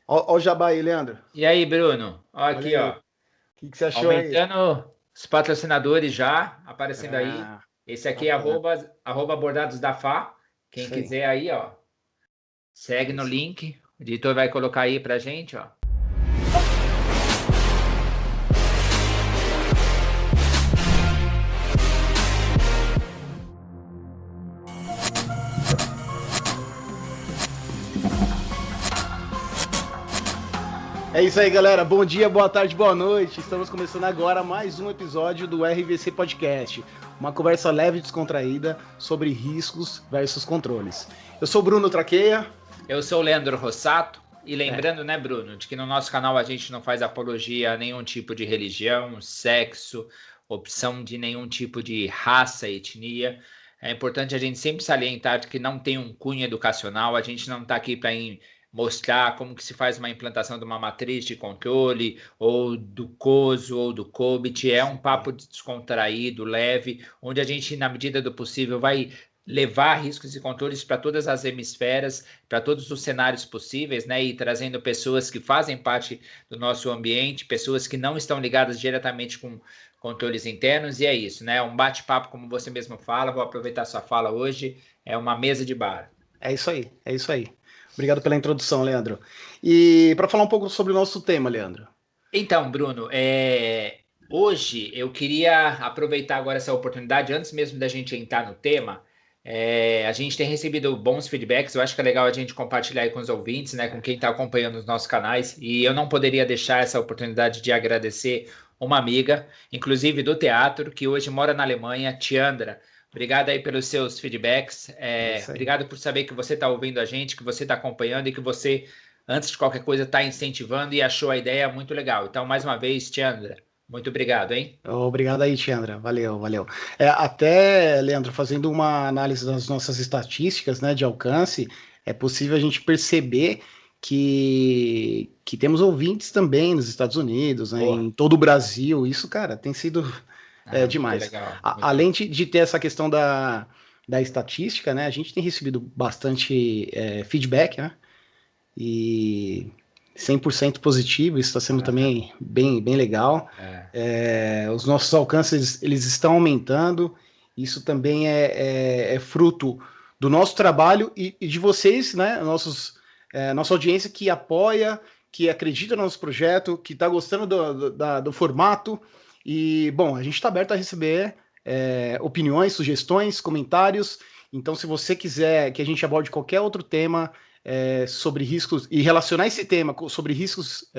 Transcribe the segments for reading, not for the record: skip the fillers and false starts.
Ó o jabá aí, Leandro. E aí, Bruno? Ó Olha aqui, aí. O ó. que você achou aí? Aumentando os patrocinadores já, aparecendo aí. Ah, Esse aqui é bacana. arroba bordados da Fá. Quem Isso aí. quiser aí, ó, segue no Isso. link. O editor vai colocar aí pra gente, ó. É isso aí, galera. Bom dia, boa tarde, boa noite. Estamos começando agora mais um episódio do RVC Podcast. Uma conversa leve e descontraída sobre riscos versus controles. Eu sou Bruno Traqueia. Eu sou o Leandro Rossato. E É, lembrando, né, Bruno, de que no nosso canal a gente não faz apologia a nenhum tipo de religião, sexo, opção de nenhum tipo de raça, etnia. É importante a gente sempre salientar que não tem um cunho educacional, a gente não está aqui para mostrar como que se faz uma implantação de uma matriz de controle, ou do COSO, ou do COBIT. É um sim. papo descontraído, leve, onde a gente, na medida do possível, vai levar riscos e controles para todas as hemisferas, para todos os cenários possíveis, né? E trazendo pessoas que fazem parte do nosso ambiente, pessoas que não estão ligadas diretamente com controles internos, e é isso, né? Um bate-papo, como você mesmo fala, vou aproveitar sua fala hoje, é uma mesa de bar. É isso aí, é isso aí. Obrigado pela introdução, Leandro. E para falar um pouco sobre o nosso tema, Leandro. Então, Bruno, hoje eu queria aproveitar agora essa oportunidade, antes mesmo da gente entrar no tema. A gente tem recebido bons feedbacks, eu acho que é legal a gente compartilhar aí com os ouvintes, né, com quem está acompanhando os nossos canais, e eu não poderia deixar essa oportunidade de agradecer uma amiga, inclusive do teatro, que hoje mora na Alemanha, Tiandra. Obrigado aí pelos seus feedbacks, É isso aí. obrigado por saber que você está ouvindo a gente, que você está acompanhando e que você, antes de qualquer coisa, está incentivando e achou a ideia muito legal. Então, mais uma vez, Tiandra, muito obrigado, hein? Obrigado aí, Tiandra. Valeu, valeu. Até, Leandro, fazendo uma análise das nossas estatísticas, né, de alcance, é possível a gente perceber que temos ouvintes também nos Estados Unidos, né, Boa. em todo o Brasil. Isso, cara, tem sido Ah, muito demais. legal, muito Além legal. de ter essa questão da estatística, né, a gente tem recebido bastante feedback, né, e 100% positivo, isso está sendo Ah, também bem, bem legal. é, Os nossos alcances eles estão aumentando, isso também é fruto do nosso trabalho e de vocês, né, nossa audiência que apoia, que acredita no nosso projeto, que está gostando do formato. E, bom, a gente está aberto a receber opiniões, sugestões, comentários. Então, se você quiser que a gente aborde qualquer outro tema sobre riscos e relacionar esse tema sobre riscos,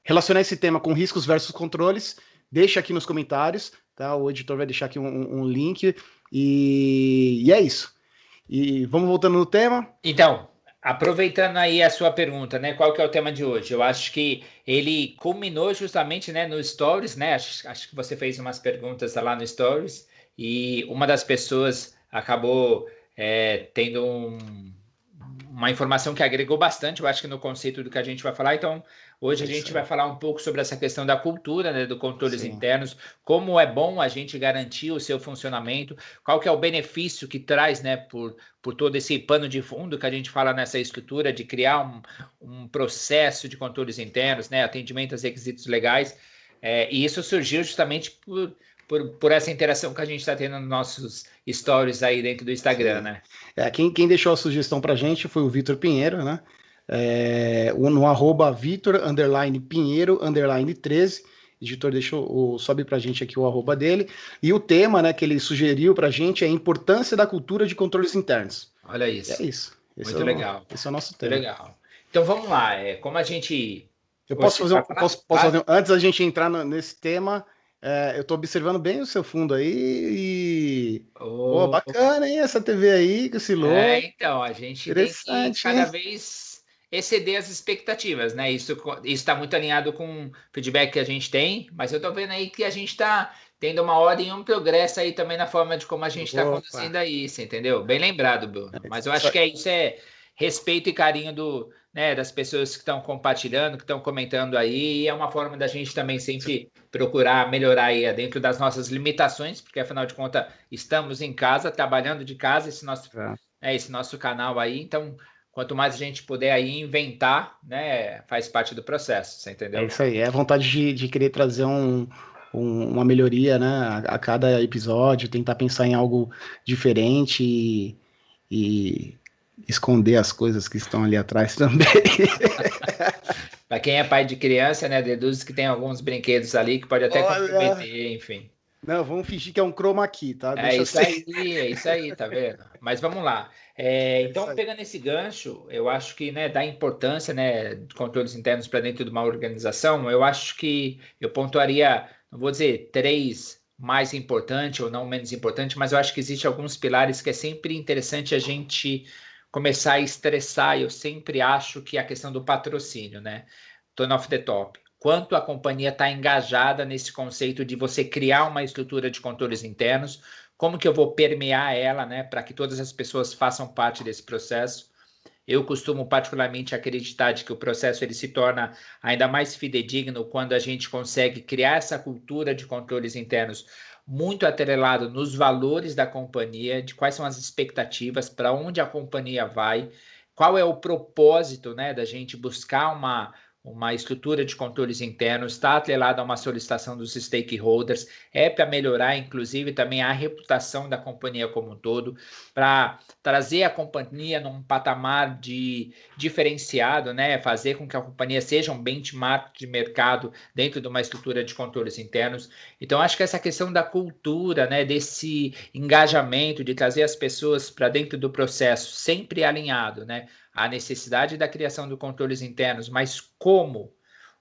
relacionar esse tema com riscos versus controles, deixa aqui nos comentários, tá? O editor vai deixar aqui um link e é isso. E vamos voltando no tema. Então, aproveitando aí a sua pergunta, né? Qual que é o tema de hoje? Eu acho que ele culminou justamente, né, no Stories, né? Acho que você fez umas perguntas lá no Stories e uma das pessoas acabou tendo uma informação que agregou bastante, eu acho que no conceito do que a gente vai falar. Então, hoje É a isso gente vai aí. falar um pouco sobre essa questão da cultura, né, do controles Sim. internos, como é bom a gente garantir o seu funcionamento, qual que é o benefício que traz, né, por todo esse pano de fundo que a gente fala nessa estrutura de criar um processo de controles internos, né, atendimento aos requisitos legais. E isso surgiu justamente por essa interação que a gente está tendo nos nossos stories aí dentro do Instagram, Sim. né? Quem deixou a sugestão pra gente foi o Vitor Pinheiro, né? No arroba Vitor, Pinheiro, 13. O editor deixou, sobe pra gente aqui o arroba dele. E o tema, né, que ele sugeriu pra gente é a importância da cultura de controles internos. Olha E é isso. isso. Esse é Muito o, legal. esse é o nosso Muito tema. legal. Então vamos lá. Como a gente. Eu posso Você fazer, vai falar? posso Claro. fazer, antes da gente entrar nesse tema, eu estou observando bem o seu fundo aí e, pô, Oh, bacana, hein, essa TV aí, que oscilou, então, a gente tem que interessante, cada hein? vez exceder as expectativas, né? Isso está muito alinhado com o feedback que a gente tem, mas eu estou vendo aí que a gente está tendo uma ordem e um progresso aí também na forma de como a gente está Opa, conduzindo aí, você entendeu? Bem lembrado, Bruno. Mas eu isso acho aí. que isso é respeito e carinho né, das pessoas que estão compartilhando, que estão comentando aí, e é uma forma da gente também sempre procurar melhorar aí dentro das nossas limitações, porque afinal de contas estamos em casa, trabalhando de casa, esse nosso canal aí. Então, quanto mais a gente puder aí inventar, né, faz parte do processo, você É entendeu? isso aí, é a vontade de querer trazer uma melhoria, né, a cada episódio, tentar pensar em algo diferente e esconder as coisas que estão ali atrás também. Para quem é pai de criança, né, deduz que tem alguns brinquedos ali que pode até Olha, comprometer, enfim. não, vamos fingir que é um chroma key, tá? É Deixa isso assim. aí, é isso aí, tá vendo? Mas vamos lá. É isso Então, aí. pegando esse gancho, eu acho que, né, da importância, né, de controles internos para dentro de uma organização, eu acho que eu pontuaria, não vou dizer três mais importante ou não menos importante, mas eu acho que existe alguns pilares que é sempre interessante a gente começar a estressar. Eu sempre acho que a questão do patrocínio, né? Tone off the top. Quanto a companhia está engajada nesse conceito de você criar uma estrutura de controles internos, como que eu vou permear ela, né, para que todas as pessoas façam parte desse processo. Eu costumo particularmente acreditar de que o processo ele se torna ainda mais fidedigno quando a gente consegue criar essa cultura de controles internos muito atrelado nos valores da companhia, de quais são as expectativas, para onde a companhia vai, qual é o propósito, né, da gente buscar uma estrutura de controles internos, está atrelado a uma solicitação dos stakeholders, é para melhorar, inclusive, também a reputação da companhia como um todo, para trazer a companhia num patamar de diferenciado, né? Fazer com que a companhia seja um benchmark de mercado dentro de uma estrutura de controles internos. Então, acho que essa questão da cultura, né? Desse engajamento, de trazer as pessoas para dentro do processo, sempre alinhado, né? A necessidade da criação de controles internos, mas como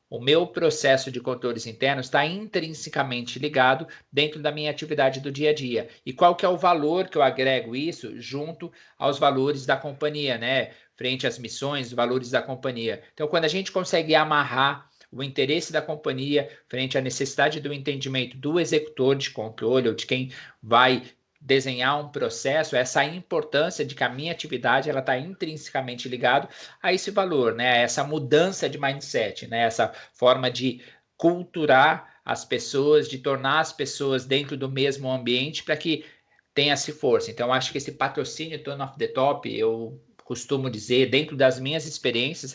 o meu processo de controles internos está intrinsecamente ligado dentro da minha atividade do dia a dia. E qual que é o valor que eu agrego isso junto aos valores da companhia, né? Frente às missões, valores da companhia. Então, quando a gente consegue amarrar o interesse da companhia frente à necessidade do entendimento do executor de controle ou de quem vai desenhar um processo, essa importância de que a minha atividade ela está intrinsecamente ligada a esse valor, né? Essa mudança de mindset, né? Essa forma de culturar as pessoas, de tornar as pessoas dentro do mesmo ambiente para que tenha-se força. Então, acho que esse patrocínio Tone of the Top, eu costumo dizer, dentro das minhas experiências,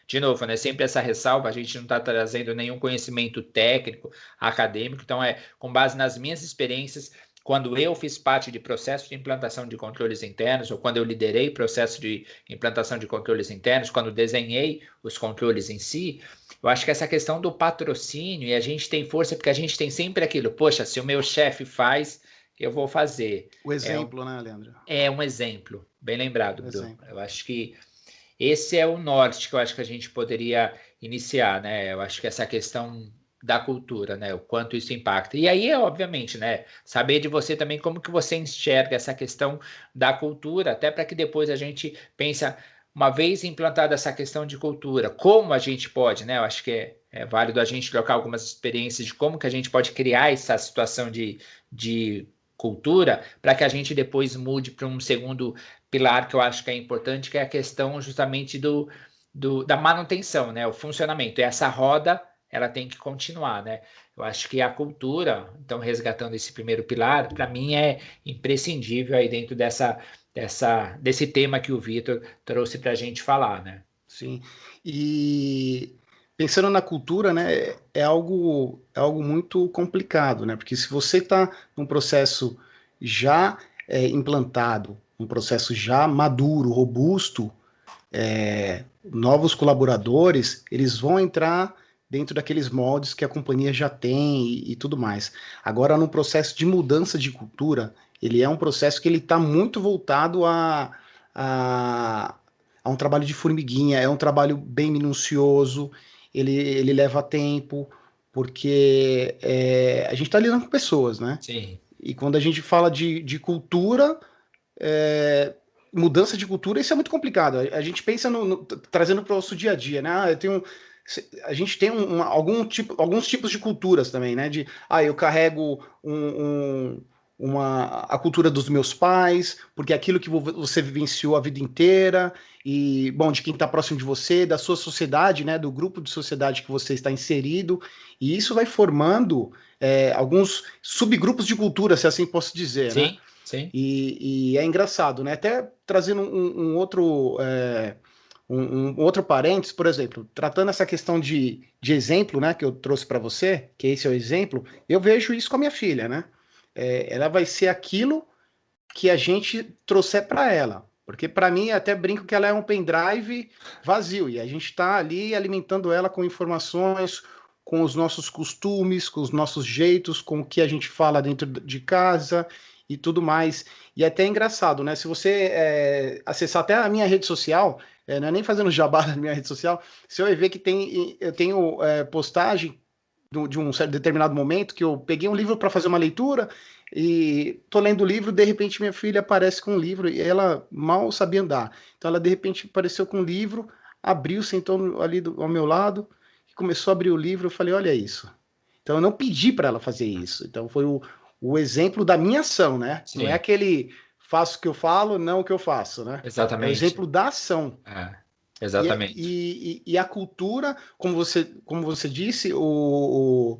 de novo, né? Sempre essa ressalva, a gente não está trazendo nenhum conhecimento técnico, acadêmico, então com base nas minhas experiências, quando eu fiz parte de processo de implantação de controles internos, ou quando eu liderei processo de implantação de controles internos, quando desenhei os controles em si, eu acho que essa questão do patrocínio, e a gente tem força porque a gente tem sempre aquilo, poxa, se o meu chefe faz, eu vou fazer. O exemplo, né, Leandro? É um exemplo, bem lembrado, O Bruno. exemplo. Eu acho que esse é o norte que eu acho que a gente poderia iniciar, né? Eu acho que essa questão da cultura, né? O quanto isso impacta. E aí, obviamente, né? Saber de você também como que você enxerga essa questão da cultura, até para que depois a gente pense, uma vez implantada essa questão de cultura, como a gente pode, né? Eu acho que é válido a gente trocar algumas experiências de como que a gente pode criar essa situação de cultura para que a gente depois mude para um segundo pilar que eu acho que é importante, que é a questão justamente da manutenção, né? O funcionamento. E essa roda, ela tem que continuar, né? Eu acho que a cultura, então, resgatando esse primeiro pilar, para mim é imprescindível aí dentro desse tema que o Vitor trouxe para a gente falar, né? Sim. E pensando na cultura, né, é algo muito complicado, né? Porque se você está num processo já implantado, um processo já maduro, robusto, novos colaboradores, eles vão entrar dentro daqueles moldes que a companhia já tem e tudo mais. Agora, no processo de mudança de cultura, ele é um processo que ele está muito voltado a, a um trabalho de formiguinha, é um trabalho bem minucioso, ele leva tempo, porque a gente está lidando com pessoas, né? Sim. E quando a gente fala de cultura, é, mudança de cultura, isso é muito complicado. A gente pensa trazendo para o nosso dia a dia, né? A gente tem alguns tipos de culturas também, né? Eu carrego a cultura dos meus pais, porque é aquilo que você vivenciou a vida inteira, e, bom, de quem está próximo de você, da sua sociedade, né? Do grupo de sociedade que você está inserido, e isso vai formando alguns subgrupos de cultura, se assim posso dizer, né? Sim. Sim. E é engraçado, né? Até trazendo um outro um outro parênteses, por exemplo, tratando essa questão de exemplo, né, que eu trouxe para você, que esse é o exemplo, eu vejo isso com a minha filha, né? Ela vai ser aquilo que a gente trouxer para ela. Porque para mim, até brinco que ela é um pendrive vazio, e a gente está ali alimentando ela com informações, com os nossos costumes, com os nossos jeitos, com o que a gente fala dentro de casa e tudo mais. E é até engraçado, né? Se você acessar até a minha rede social, não é nem fazendo jabá na minha rede social, você vai ver que eu tenho postagem de um certo determinado momento que eu peguei um livro para fazer uma leitura e tô lendo o livro, de repente minha filha aparece com um livro e ela mal sabia andar. Então ela de repente apareceu com um livro, abriu, sentou ali ao meu lado e começou a abrir o livro. Eu falei, olha isso. Então eu não pedi para ela fazer isso. Então foi o exemplo da minha ação, né? Não é Sim, aquele faço o que eu falo, não o que eu faço, né? É o exatamente. exemplo da ação. É, E, exatamente. e a cultura, como você disse, o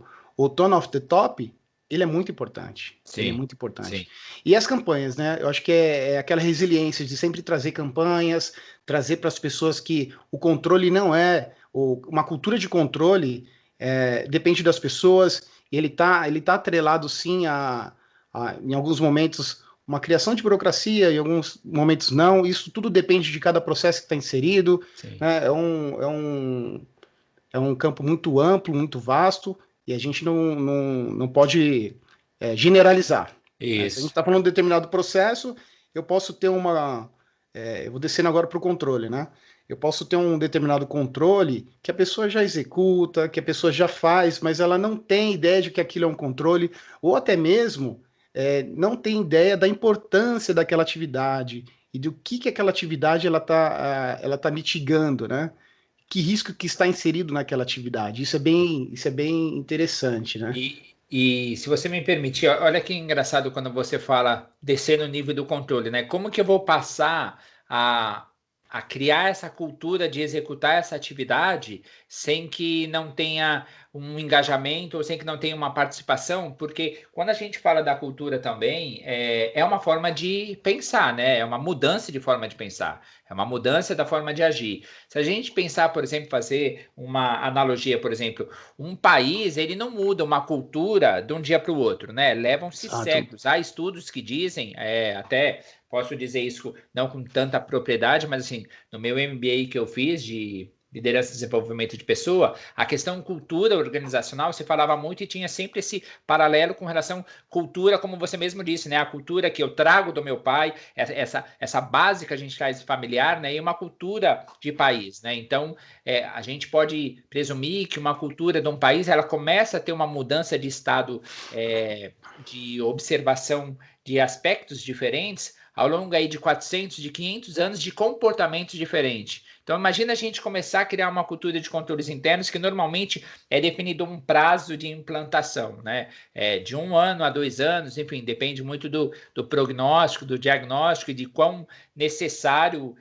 Tone of the Top, ele é muito importante. Ele é Sim, muito importante. sim. E as campanhas, né? Eu acho que é aquela resiliência de sempre trazer campanhas, trazer para as pessoas que o controle não é uma cultura de controle, depende das pessoas. Ele tá atrelado sim em alguns momentos uma criação de burocracia, em alguns momentos não. Isso tudo depende de cada processo que está inserido, Sim. né? É um campo muito amplo, muito vasto, e a gente não pode generalizar, né? Se a gente Isso. está falando de determinado processo, eu posso ter eu vou descendo agora para o controle, né? Eu posso ter um determinado controle que a pessoa já executa, que a pessoa já faz, mas ela não tem ideia de que aquilo é um controle, ou até mesmo não tem ideia da importância daquela atividade e do que aquela atividade ela tá mitigando, né? Que risco que está inserido naquela atividade. Isso é bem interessante, né? E se você me permitir, olha que engraçado quando você fala descer no nível do controle, né? Como que eu vou passar a, a criar essa cultura de executar essa atividade sem que não tenha um engajamento ou sem que não tenha uma participação? Porque quando a gente fala da cultura também, é uma forma de pensar, né? É uma mudança de forma de pensar, é uma mudança da forma de agir. Se a gente pensar, por exemplo, fazer uma analogia, por exemplo, um país, ele não muda uma cultura de um dia para o outro, né? Levam-se Exato. séculos. Há estudos que dizem, até posso dizer isso não com tanta propriedade, mas assim, no meu MBA que eu fiz de liderança e desenvolvimento de pessoa, a questão cultura organizacional se falava muito e tinha sempre esse paralelo com relação à cultura, como você mesmo disse, né? A cultura que eu trago do meu pai, essa base que a gente traz familiar, né? E uma cultura de país, né? Então, a gente pode presumir que uma cultura de um país ela começa a ter uma mudança de estado de observação de aspectos diferentes ao longo aí de 400, de 500 anos de comportamentos diferentes. Então, imagina a gente começar a criar uma cultura de controles internos que normalmente é definido um prazo de implantação, né? De 1 ano a 2 anos, enfim, depende muito do prognóstico, do diagnóstico e de quão necessário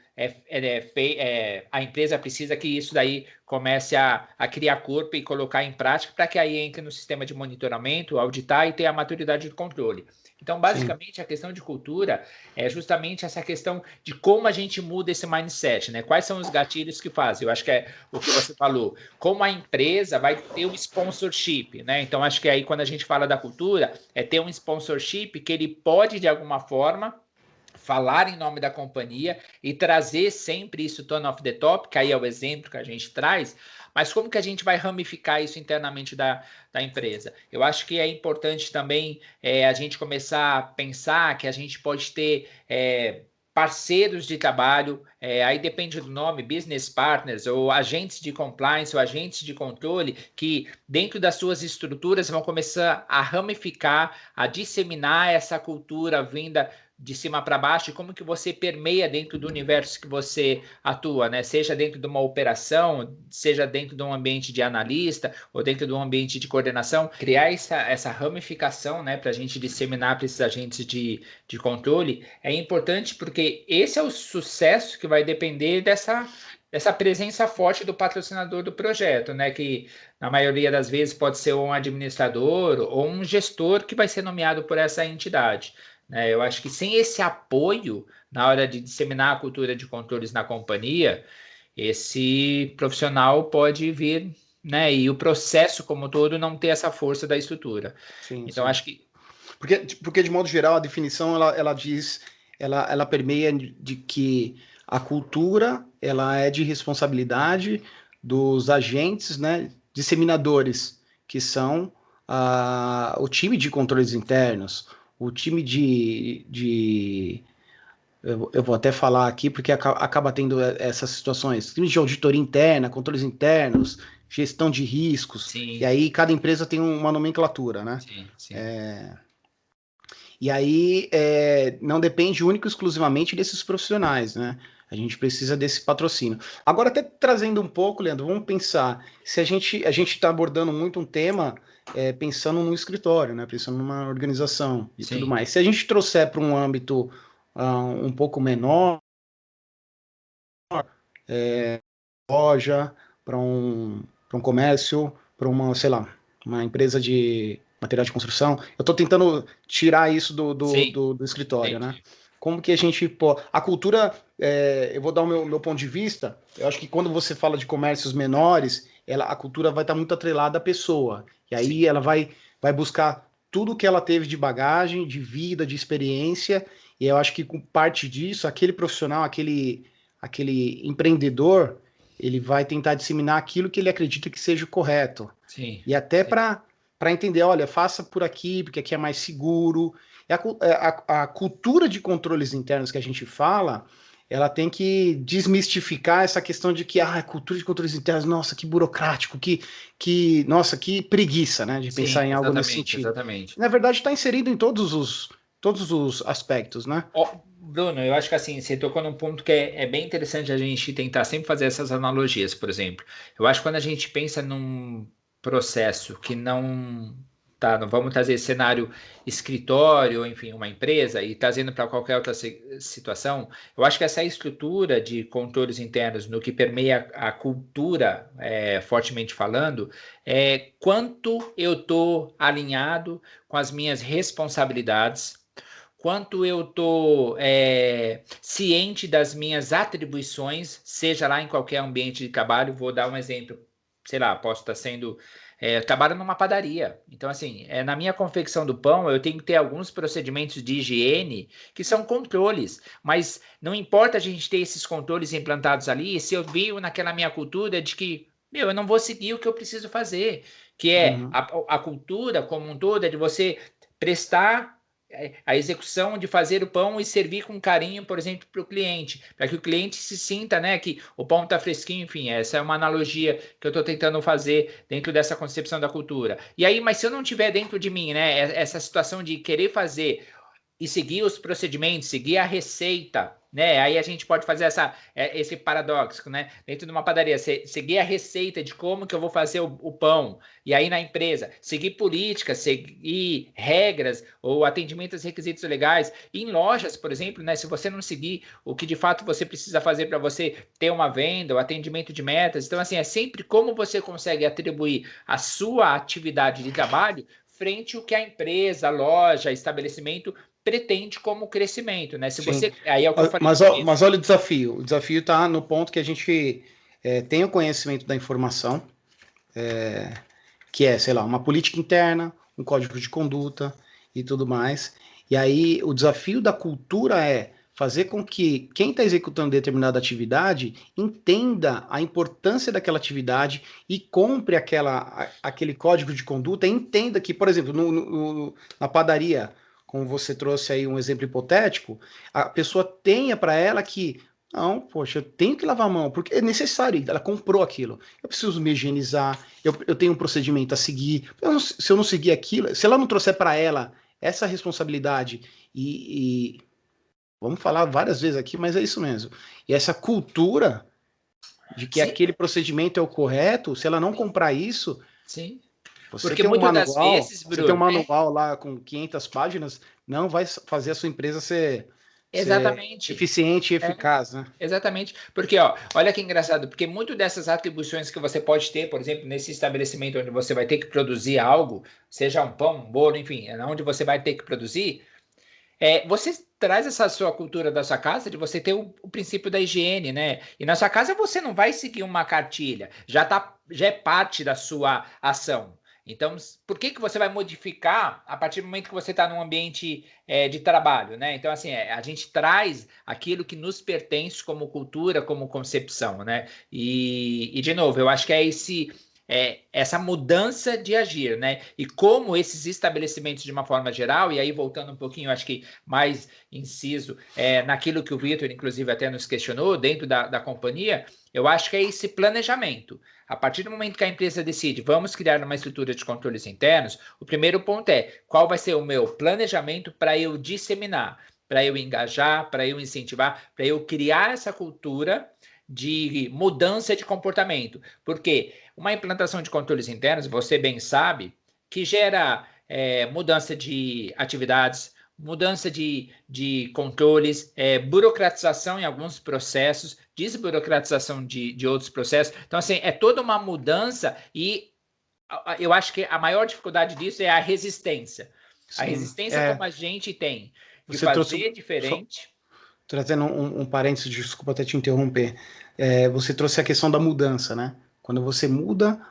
a empresa precisa que isso daí comece a criar corpo e colocar em prática para que aí entre no sistema de monitoramento, auditar e ter a maturidade do controle. Então, Sim, basicamente, a questão de cultura é justamente essa questão de como a gente muda esse mindset, né? Quais são os gatilhos que fazem? Eu acho que é o que você falou. Como a empresa vai ter um sponsorship, né? Então, acho que aí quando a gente fala da cultura, é ter um sponsorship que ele pode, de alguma forma, falar em nome da companhia e trazer sempre isso tone of the top, que aí é o exemplo que a gente traz, mas como que a gente vai ramificar isso internamente da empresa? Eu acho que é importante também a gente começar a pensar que a gente pode ter parceiros de trabalho, aí depende do nome, business partners, ou agentes de compliance, ou agentes de controle, que dentro das suas estruturas vão começar a ramificar, a disseminar essa cultura vinda de cima para baixo e como que você permeia dentro do universo que você atua, né? Seja dentro de uma operação, seja dentro de um ambiente de analista ou dentro de um ambiente de coordenação, criar essa ramificação, né, para a gente disseminar para esses agentes de controle é importante porque esse é o sucesso que vai depender dessa presença forte do patrocinador do projeto, né? Que na maioria das vezes pode ser um administrador ou um gestor que vai ser nomeado por essa entidade. né? Eu acho que sem esse apoio na hora de disseminar a cultura de controles na companhia, esse profissional pode vir, né? E o processo como um todo não ter essa força da estrutura. Sim, Então, sim. acho que Porque de modo geral, a definição, ela diz, ela permeia de que a cultura, ela é de responsabilidade dos agentes, né, disseminadores, que são o time de controles internos, o time eu vou até falar aqui, porque acaba tendo essas situações, time de auditoria interna, controles internos, gestão de riscos, e sim, aí cada empresa tem uma nomenclatura, né? sim, sim. E aí não depende único e exclusivamente desses profissionais, né? A gente precisa desse patrocínio. Agora, até trazendo um pouco, Leandro, vamos pensar, se a gente está abordando muito um tema pensando no escritório, né? Pensando numa organização e tudo Sim. mais. Se a gente trouxer para um âmbito um pouco menor, loja, para um comércio, para uma, sei lá, uma empresa de material de construção. Eu estou tentando tirar isso Sim, do escritório, né? entendi. Como que a gente. Pô, a cultura, eu vou dar o meu ponto de vista. Eu acho que quando você fala de comércios menores, a cultura vai estar muito atrelada à pessoa. E aí Sim, ela vai buscar tudo que ela teve de bagagem, de vida, de experiência. E eu acho que com parte disso, aquele profissional, aquele empreendedor, ele vai tentar disseminar aquilo que ele acredita que seja o correto. sim, E até sim, para entender, olha, faça por aqui, porque aqui é mais seguro. E a cultura de controles internos que a gente fala, ela tem que desmistificar essa questão de que a cultura de controles internos, nossa, que burocrático, nossa, que preguiça, né, de pensar sim, em algo nesse exatamente, sentido. exatamente. Na verdade, está inserido em todos os aspectos, né? Ó, Bruno, eu acho que assim, você tocou num ponto que é bem interessante a gente tentar sempre fazer essas analogias, por exemplo. Eu acho que quando a gente pensa num processo que não tá, não vamos trazer cenário escritório, ou enfim, uma empresa, e trazendo para qualquer outra situação, eu acho que essa estrutura de controles internos no que permeia a cultura, fortemente falando, é quanto eu estou alinhado com as minhas responsabilidades, quanto eu estou ciente das minhas atribuições, seja lá em qualquer ambiente de trabalho. Vou dar um exemplo, sei lá, posso estar sendo. Eu trabalho numa padaria. Então, assim, na minha confecção do pão, eu tenho que ter alguns procedimentos de higiene que são controles. Mas não importa a gente ter esses controles implantados ali, se eu vivo naquela minha cultura de que, meu, eu não vou seguir o que eu preciso fazer. Que é Uhum. a cultura como um todo, é de você prestar a execução de fazer o pão e servir com carinho, por exemplo, para o cliente, para que o cliente se sinta, né, que o pão está fresquinho, enfim, essa é uma analogia que eu estou tentando fazer dentro dessa concepção da cultura. E aí, mas se eu não tiver dentro de mim, né, essa situação de querer fazer e seguir os procedimentos, seguir a receita, né? Aí a gente pode fazer esse paradoxo, né? Dentro de uma padaria, seguir a receita de como que eu vou fazer o pão. E aí na empresa, seguir políticas, seguir regras ou atendimento aos requisitos legais. E em lojas, por exemplo, né? Se você não seguir o que de fato você precisa fazer para você ter uma venda, o atendimento de metas. Então, assim, é sempre como você consegue atribuir a sua atividade de trabalho frente ao que a empresa, a loja, estabelecimento pretende como crescimento, né? Se Sim. você. Aí é o que eu falei no Mas começo. olha o desafio. O desafio está no ponto que a gente tem o conhecimento da informação, que é, sei lá, uma política interna, um código de conduta e tudo mais. E aí o desafio da cultura é fazer com que quem está executando determinada atividade entenda a importância daquela atividade e compre aquele código de conduta, e entenda que, por exemplo, na padaria, como você trouxe aí um exemplo hipotético, a pessoa tenha para ela que não, poxa, eu tenho que lavar a mão, porque é necessário, ela comprou aquilo. Eu preciso me higienizar, eu tenho um procedimento a seguir. Se eu não seguir aquilo, se ela não trouxer para ela essa responsabilidade e vamos falar várias vezes aqui, mas é isso mesmo. E essa cultura de que Sim, aquele procedimento é o correto, se ela não sim, comprar isso, sim. Porque muitas das vezes, você tem um Bruno, manual lá com 500 páginas, não vai fazer a sua empresa ser exatamente. eficiente e É, eficaz, né? exatamente. Porque, ó, olha que engraçado, porque muito dessas atribuições que você pode ter, por exemplo, nesse estabelecimento onde você vai ter que produzir algo, seja um pão, um bolo, enfim, onde você vai ter que produzir. Você traz essa sua cultura da sua casa de você ter o princípio da higiene, né? E na sua casa você não vai seguir uma cartilha, já é parte da sua ação. Então, por que que você vai modificar a partir do momento que você está num ambiente de trabalho, né? Então, assim, a gente traz aquilo que nos pertence como cultura, como concepção, né? De novo, eu acho que essa mudança de agir, né? E como esses estabelecimentos, de uma forma geral, e aí voltando um pouquinho, acho que mais inciso, naquilo que o Vitor, inclusive, até nos questionou, dentro da companhia, eu acho que é esse planejamento. A partir do momento que a empresa decide, vamos criar uma estrutura de controles internos, o primeiro ponto é qual vai ser o meu planejamento para eu disseminar, para eu engajar, para eu incentivar, para eu criar essa cultura de mudança de comportamento. Porque uma implantação de controles internos, você bem sabe, que gera mudança de atividades, mudança de controles, burocratização em alguns processos, desburocratização de outros processos. Então, assim, é toda uma mudança e eu acho que a maior dificuldade disso é a resistência. A Sim, resistência como a gente tem de você trouxe, fazer diferente. trazendo um parênteses, desculpa até te interromper, você trouxe a questão da mudança, né? Quando você muda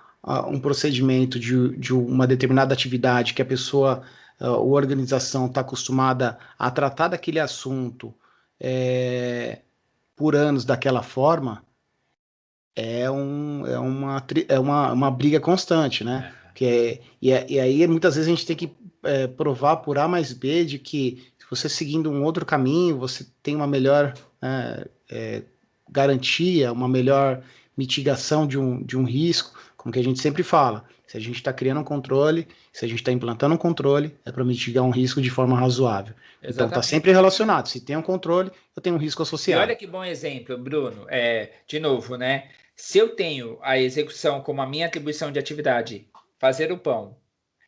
um procedimento de uma determinada atividade que a pessoa, ou organização está acostumada a tratar daquele assunto por anos daquela forma, uma briga constante, né? E aí muitas vezes a gente tem que provar por A mais B de que se você seguindo um outro caminho, você tem uma melhor garantia, uma melhor mitigação de um risco, como que a gente sempre fala. Se a gente está criando um controle, se a gente está implantando um controle, é para mitigar um risco de forma razoável. Então está sempre Exatamente. relacionado. Se tem um controle, eu tenho um risco E olha associado. que bom exemplo, Bruno. De novo, né? Se eu tenho a execução como a minha atribuição de atividade, fazer o pão,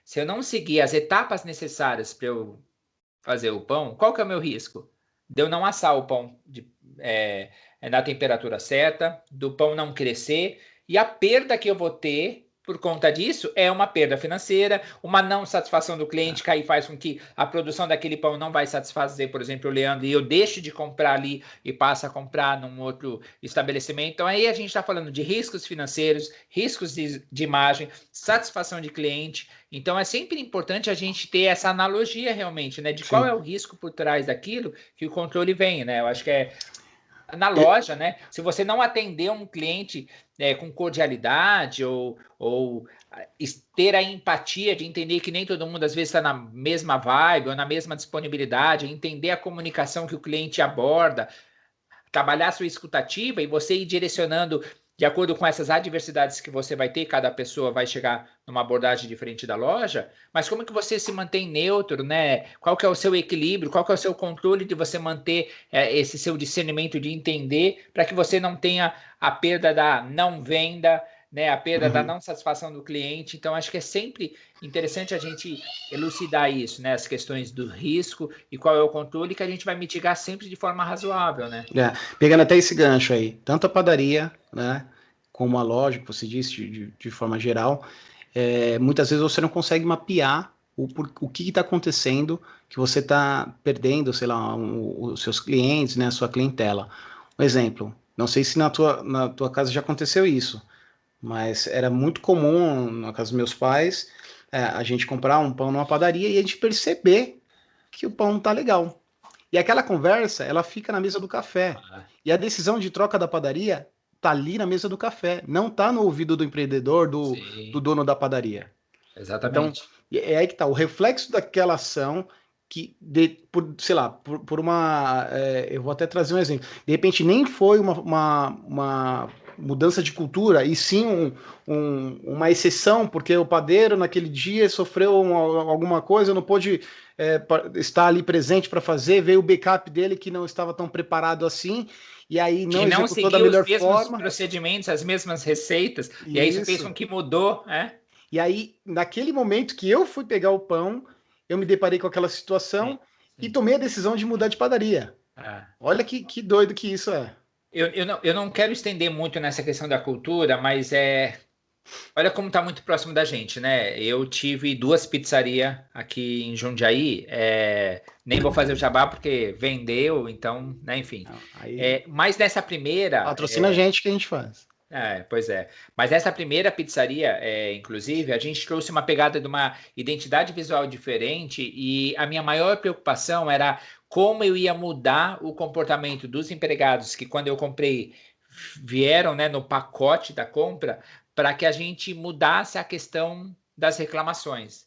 se eu não seguir as etapas necessárias para eu fazer o pão, qual que é o meu risco? De eu não assar o pão na temperatura certa, do pão não crescer, e a perda que eu vou ter por conta disso é uma perda financeira, uma não satisfação do cliente, que aí faz com que a produção daquele pão não vai satisfazer, por exemplo, o Leandro, e eu deixo de comprar ali e passo a comprar num outro estabelecimento. Então aí a gente está falando de riscos financeiros, riscos de imagem, satisfação de cliente. Então é sempre importante a gente ter essa analogia realmente, né, de qual Sim. é o risco por trás daquilo que o controle vem, né? Eu acho que na loja, né? Se você não atender um cliente com cordialidade ou ter a empatia de entender que nem todo mundo às vezes está na mesma vibe ou na mesma disponibilidade, entender a comunicação que o cliente aborda, trabalhar a sua escutativa e você ir direcionando de acordo com essas adversidades que você vai ter, cada pessoa vai chegar numa abordagem diferente da loja, mas como que você se mantém neutro, né? Qual que é o seu equilíbrio, qual que é o seu controle de você manter esse seu discernimento de entender para que você não tenha a perda da não venda, né? A perda da Uhum. não satisfação do cliente. Então, acho que é sempre interessante a gente elucidar isso, né? As questões do risco e qual é o controle que a gente vai mitigar sempre de forma razoável, né? Pegando até esse gancho aí, tanto a padaria, né, como a loja, que você disse, de forma geral, muitas vezes você não consegue mapear o que está acontecendo, que você está perdendo, sei lá, os seus clientes, né, a sua clientela. Um exemplo, não sei se na tua casa já aconteceu isso, mas era muito comum na casa dos meus pais, a gente comprar um pão numa padaria e a gente perceber que o pão não tá legal. E aquela conversa, ela fica na mesa do café. Ah, E a decisão de troca da padaria tá ali na mesa do café, não tá no ouvido do empreendedor, do sim, dono da padaria. Então, exatamente. é aí que tá, o reflexo daquela ação que, sei lá, por uma. Eu vou até trazer um exemplo. De repente, nem foi uma mudança de cultura, e sim uma exceção, porque o padeiro naquele dia sofreu alguma coisa, não pôde estar ali presente para fazer, veio o backup dele que não estava tão preparado assim, e aí Que não não executou da seguiu os melhor mesmos forma. procedimentos, as mesmas receitas, e aí isso fez Isso. com que mudou, né? E aí, naquele momento que eu fui pegar o pão, eu me deparei com aquela Sim, situação e sim. tomei a decisão de mudar de padaria. Ah. Olha que doido que isso é. Eu não quero estender muito nessa questão da cultura, mas Olha como está muito próximo da gente, né? Eu tive duas pizzarias aqui em Jundiaí. Nem vou fazer o jabá porque vendeu, então, né, enfim. Não, aí Mas nessa primeira, patrocina a gente que a gente faz. pois é. Mas nessa primeira pizzaria, inclusive, a gente trouxe uma pegada de uma identidade visual diferente e a minha maior preocupação era como eu ia mudar o comportamento dos empregados que quando eu comprei vieram, né, no pacote da compra para que a gente mudasse a questão das reclamações.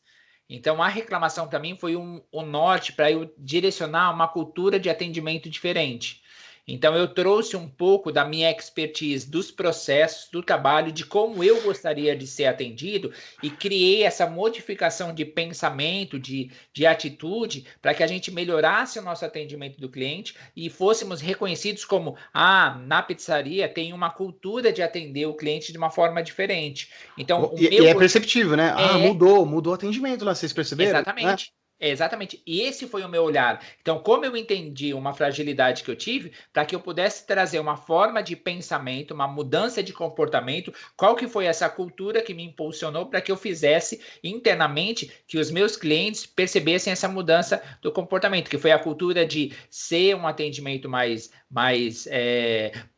Então, a reclamação para mim foi um norte para eu direcionar uma cultura de atendimento diferente. Então, eu trouxe um pouco da minha expertise dos processos, do trabalho, de como eu gostaria de ser atendido e criei essa modificação de pensamento, de atitude, para que a gente melhorasse o nosso atendimento do cliente e fôssemos reconhecidos como, na pizzaria tem uma cultura de atender o cliente de uma forma diferente. Então, o E meu é perceptível, né? Ah, é mudou o atendimento lá, vocês perceberam? Né? Exatamente. Exatamente. E esse foi o meu olhar. Então, como eu entendi uma fragilidade que eu tive, para que eu pudesse trazer uma forma de pensamento, uma mudança de comportamento, qual que foi essa cultura que me impulsionou para que eu fizesse internamente que os meus clientes percebessem essa mudança do comportamento, que foi a cultura de ser um atendimento mais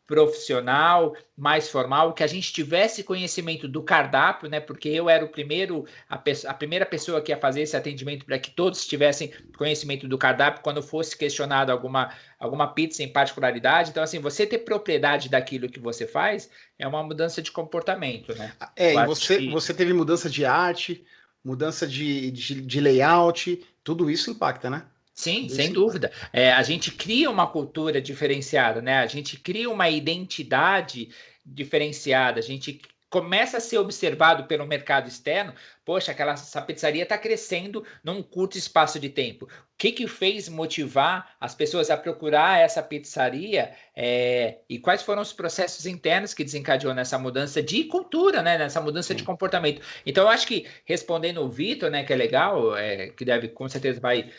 profissional, mais formal, que a gente tivesse conhecimento do cardápio, né? Porque eu era a primeira pessoa que ia fazer esse atendimento para que todos tivessem conhecimento do cardápio quando fosse questionado alguma pizza em particularidade. Então, assim, você ter propriedade daquilo que você faz é uma mudança de comportamento, né? Eu E acho que você teve mudança de arte, mudança de layout, tudo isso impacta, né? Sim, Tudo sem isso impacta. dúvida. A gente cria uma cultura diferenciada, né? A gente cria uma identidade diferenciada. A gente começa a ser observado pelo mercado externo. Poxa, essa pizzaria está crescendo num curto espaço de tempo. O que fez motivar as pessoas a procurar essa pizzaria? E quais foram os processos internos que desencadeou nessa mudança de cultura, né? Nessa mudança de Sim. comportamento. Então, eu acho que respondendo o Vitor, né, que é legal, que deve com certeza vai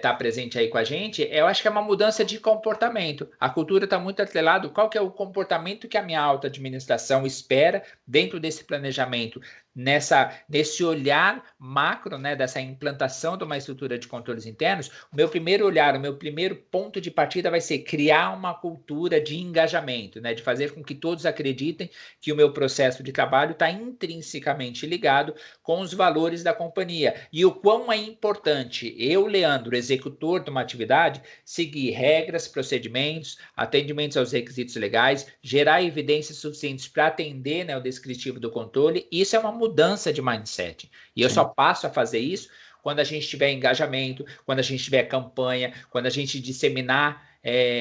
tá presente aí com a gente, eu acho que é uma mudança de comportamento. A cultura está muito atrelado. Qual que é o comportamento que a minha alta administração espera dentro desse planejamento, nesse olhar macro, né, dessa implantação de uma estrutura de controles internos? O meu primeiro olhar, o meu primeiro ponto de partida vai ser criar uma cultura de engajamento, né, de fazer com que todos acreditem que o meu processo de trabalho está intrinsecamente ligado com os valores da companhia e o quão é importante eu, Leandro, executor de uma atividade, seguir regras, procedimentos, atendimentos aos requisitos legais, gerar evidências suficientes para atender, né, o descritivo do controle. Isso é uma mudança de mindset. E eu só Sim. passo a fazer isso quando a gente tiver engajamento, quando a gente tiver campanha, quando a gente disseminar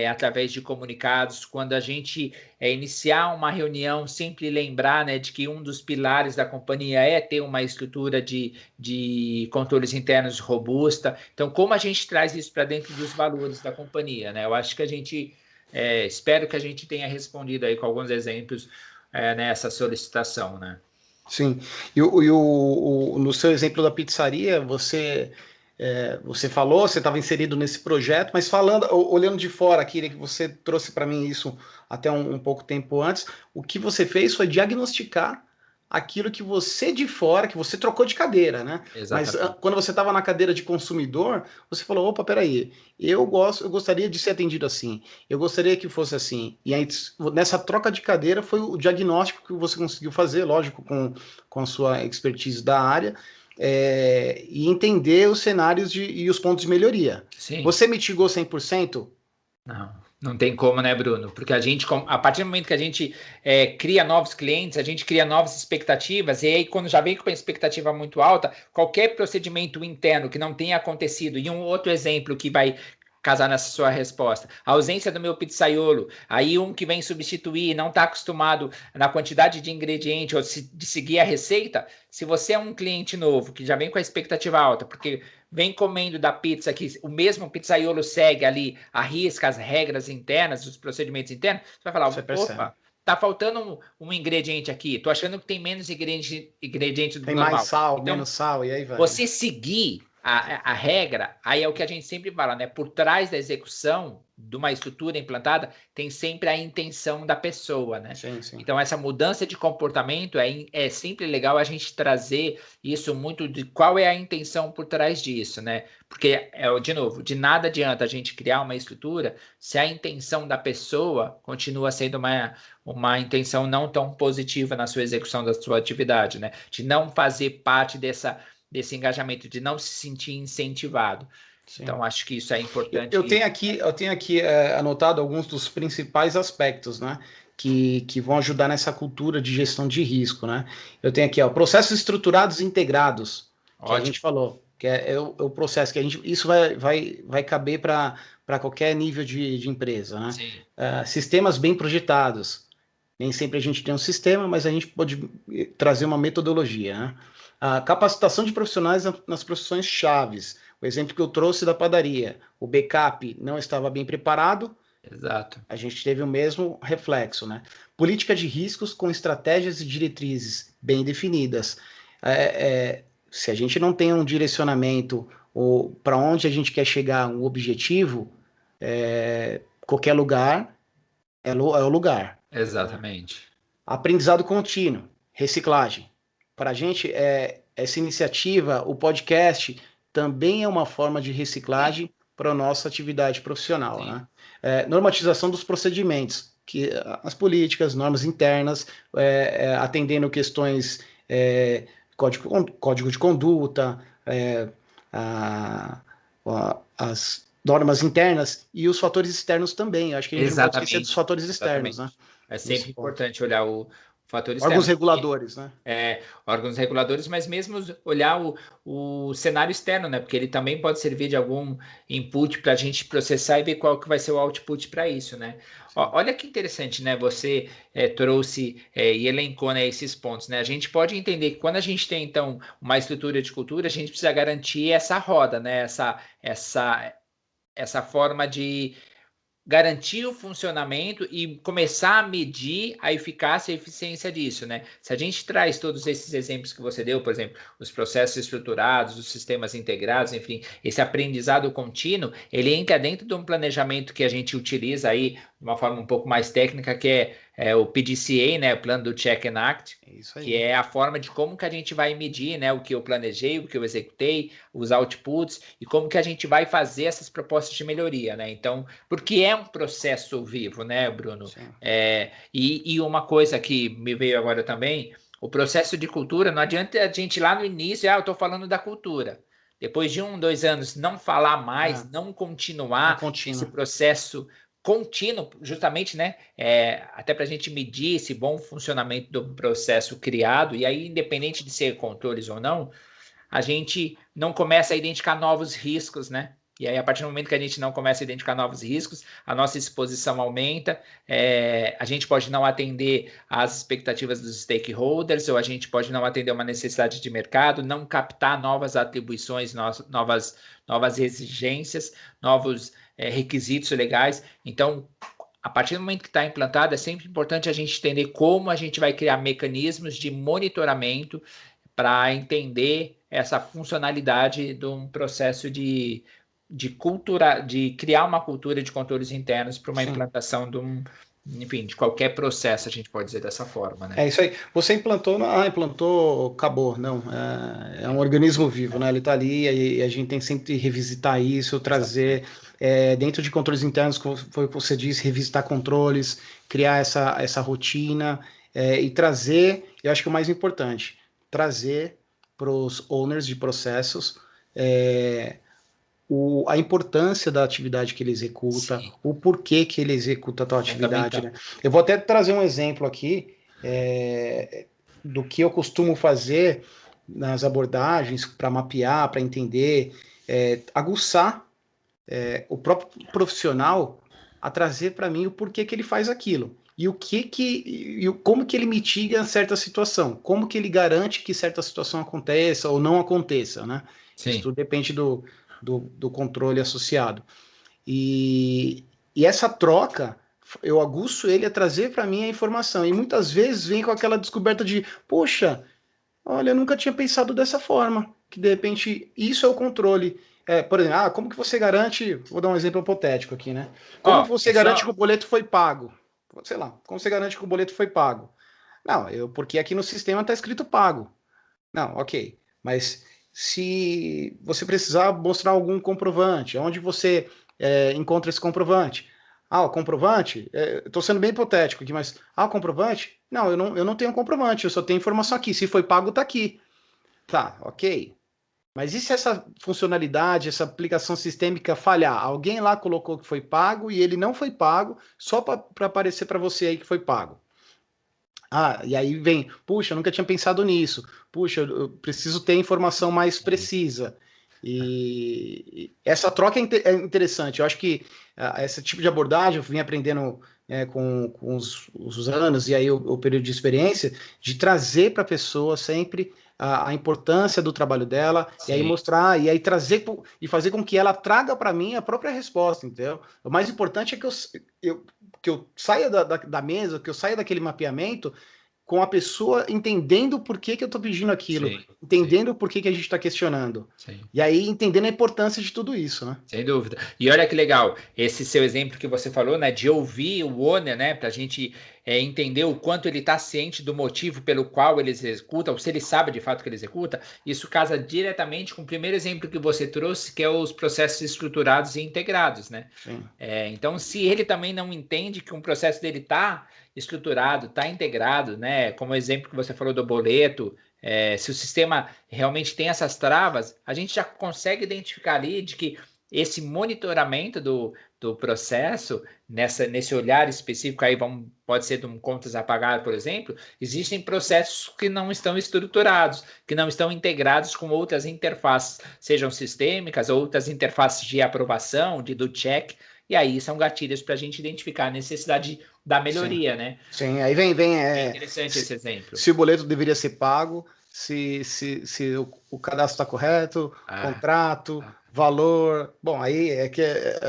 através de comunicados, quando a gente iniciar uma reunião, sempre lembrar, né, de que um dos pilares da companhia é ter uma estrutura de controles internos robusta. Então, como a gente traz isso para dentro dos valores da companhia, né? Eu acho que a gente, espero que a gente tenha respondido aí com alguns exemplos nessa solicitação, né? Sim. No seu exemplo da pizzaria, você falou, você estava inserido nesse projeto, mas olhando de fora aqui, né, que você trouxe para mim isso até um pouco tempo antes, o que você fez foi diagnosticar aquilo que você de fora, que você trocou de cadeira, né? Mas Exatamente. quando você estava na cadeira de consumidor, você falou, opa, peraí, eu gostaria de ser atendido assim, eu gostaria que fosse assim. E aí, nessa troca de cadeira foi o diagnóstico que você conseguiu fazer, lógico, com a sua expertise da área, e entender os cenários e os pontos de melhoria. Sim. Você mitigou 100%? Não tem como, né, Bruno? Porque a partir do momento que a gente cria novos clientes, a gente cria novas expectativas, e aí, quando já vem com uma expectativa muito alta, qualquer procedimento interno que não tenha acontecido, e um outro exemplo que vai casar nessa sua resposta, a ausência do meu pizzaiolo, aí um que vem substituir não está acostumado na quantidade de ingrediente ou de seguir a receita, se você é um cliente novo que já vem com a expectativa alta, porque vem comendo da pizza que o mesmo pizzaiolo segue ali, arrisca as regras internas, os procedimentos internos, você vai falar, Você percebe. opa, tá faltando um ingrediente aqui, tô achando que tem menos ingrediente do Tem mais normal. sal, Então, menos sal, e aí vai, né? você seguir a regra, aí é o que a gente sempre fala, né? Por trás da execução de uma estrutura implantada, tem sempre a intenção da pessoa, né? Sim, sim. Então, essa mudança de comportamento é sempre legal a gente trazer isso muito de qual é a intenção por trás disso, né? Porque, de novo, de nada adianta a gente criar uma estrutura se a intenção da pessoa continua sendo uma intenção não tão positiva na sua execução da sua atividade, né? De não fazer parte desse engajamento, de não se sentir incentivado. Sim. Então, acho que isso é importante. Eu tenho aqui anotado alguns dos principais aspectos, né? Que vão ajudar nessa cultura de gestão de risco, né? Eu tenho aqui, ó, processos estruturados e integrados, que a gente falou, que é o processo que a gente. Isso vai caber para qualquer nível de empresa, né? Sim. Sistemas bem projetados. Nem sempre a gente tem um sistema, mas a gente pode trazer uma metodologia, né? A capacitação de profissionais nas profissões chaves. O exemplo que eu trouxe da padaria, o backup não estava bem preparado. Exato. A gente teve o mesmo reflexo, né? Política de riscos com estratégias e diretrizes bem definidas. Se a gente não tem um direcionamento ou para onde a gente quer chegar, um objetivo, qualquer lugar é o lugar. Exatamente. Aprendizado contínuo, reciclagem. Para a gente, essa iniciativa, o podcast, também é uma forma de reciclagem para a nossa atividade profissional, né? Normatização dos procedimentos, que as políticas, normas internas, atendendo questões, código de conduta, as normas internas e os fatores externos também. Acho que a gente não pode esquecer dos fatores externos, né? É sempre importante olhar o fator externo. Órgãos reguladores, né? Órgãos reguladores, mas mesmo olhar o cenário externo, né? Porque ele também pode servir de algum input para a gente processar e ver qual que vai ser o output para isso, né? Olha que interessante, né? Você trouxe e elencou, né, esses pontos, né? A gente pode entender que quando a gente tem, então, uma estrutura de cultura, a gente precisa garantir essa roda, né? Essa forma de garantir o funcionamento e começar a medir a eficácia e a eficiência disso, né? Se a gente traz todos esses exemplos que você deu, por exemplo, os processos estruturados, os sistemas integrados, enfim, esse aprendizado contínuo, ele entra dentro de um planejamento que a gente utiliza aí de uma forma um pouco mais técnica, que é o PDCA, né? O Plano do Check and Act, que é a forma de como que a gente vai medir, né? O que eu planejei, o que eu executei, os outputs e como que a gente vai fazer essas propostas de melhoria, né? Então, porque é um processo vivo, né, Bruno? E uma coisa que me veio agora também, o processo de cultura, não adianta a gente lá no início, eu estou falando da cultura. Depois de 1, 2 anos, não falar mais, não continuar esse processo contínuo, justamente, né? Até para a gente medir esse bom funcionamento do processo criado, e aí, independente de ser controles ou não, a gente não começa a identificar novos riscos, né? E aí, a partir do momento que a gente não começa a identificar novos riscos, a nossa exposição aumenta, a gente pode não atender às expectativas dos stakeholders, ou a gente pode não atender uma necessidade de mercado, não captar novas atribuições, novas exigências, novos requisitos legais. Então, a partir do momento que está implantado, é sempre importante a gente entender como a gente vai criar mecanismos de monitoramento para entender essa funcionalidade de um processo de cultura, de criar uma cultura de controles internos para uma implantação enfim, de qualquer processo, a gente pode dizer dessa forma, né? É isso aí. Você implantou, acabou. Não, é um organismo vivo, né? Ele está ali e a gente tem sempre que revisitar isso, trazer dentro de controles internos, como foi o que você disse, revisitar controles, criar essa rotina e trazer, eu acho que o mais importante, trazer para os owners de processos a importância da atividade que ele executa, o porquê que ele executa a tal atividade. Né? Eu vou até trazer um exemplo aqui do que eu costumo fazer nas abordagens para mapear, para entender, aguçar o próprio profissional a trazer para mim o porquê que ele faz aquilo. E como que ele mitiga certa situação, como que ele garante que certa situação aconteça ou não aconteça, né? Isso tudo depende do controle associado. E essa troca, eu aguço ele a trazer para mim a informação. E muitas vezes vem com aquela descoberta de, poxa, olha, eu nunca tinha pensado dessa forma. que de repente isso é o controle. Por exemplo, como que você garante, vou dar um exemplo hipotético aqui, né? Como Ó, que você garante que o boleto foi pago? Sei lá, como você garante que o boleto foi pago? Não, porque aqui no sistema está escrito pago. Não, ok. Mas se você precisar mostrar algum comprovante, onde você encontra esse comprovante? O comprovante, estou sendo bem hipotético aqui, mas o comprovante? Não, eu não tenho comprovante, eu só tenho informação aqui. Se foi pago, está aqui. Tá, ok. Mas e se essa funcionalidade, essa aplicação sistêmica falhar? Alguém lá colocou que foi pago e ele não foi pago, só para aparecer para você aí que foi pago. E aí vem, puxa, eu nunca tinha pensado nisso. Puxa, eu preciso ter informação mais precisa. E essa troca é interessante. Eu acho que esse tipo de abordagem eu vim aprendendo com os anos e aí o período de experiência, de trazer para a pessoa sempre a importância do trabalho dela, e aí sim, mostrar, e aí trazer e fazer com que ela traga para mim a própria resposta, entendeu? O mais importante é que eu saia da mesa, que eu saia daquele mapeamento com a pessoa entendendo por que, que eu estou pedindo aquilo, sim, sim, entendendo por que, que a gente está questionando. sim. E aí entendendo a importância de tudo isso, né? Sem dúvida. E olha que legal, esse seu exemplo que você falou, né, de ouvir o owner, né, para a gente entender o quanto ele está ciente do motivo pelo qual ele executa, ou se ele sabe de fato que ele executa, isso casa diretamente com o primeiro exemplo que você trouxe, que é os processos estruturados e integrados, né? Sim. Então, se ele também não entende que um processo dele está estruturado, está integrado, né, como o exemplo que você falou do boleto, se o sistema realmente tem essas travas, a gente já consegue identificar ali de que esse monitoramento do processo, nesse olhar específico, aí pode ser de um contas a pagar, por exemplo, existem processos que não estão estruturados, que não estão integrados com outras interfaces, sejam sistêmicas, outras interfaces de aprovação, do check, e aí são gatilhos para a gente identificar a necessidade da Sim. melhoria, né? Sim, aí vem É interessante esse exemplo. se o boleto deveria ser pago, se o cadastro está correto, Ah, contrato, ah, valor. Bom, aí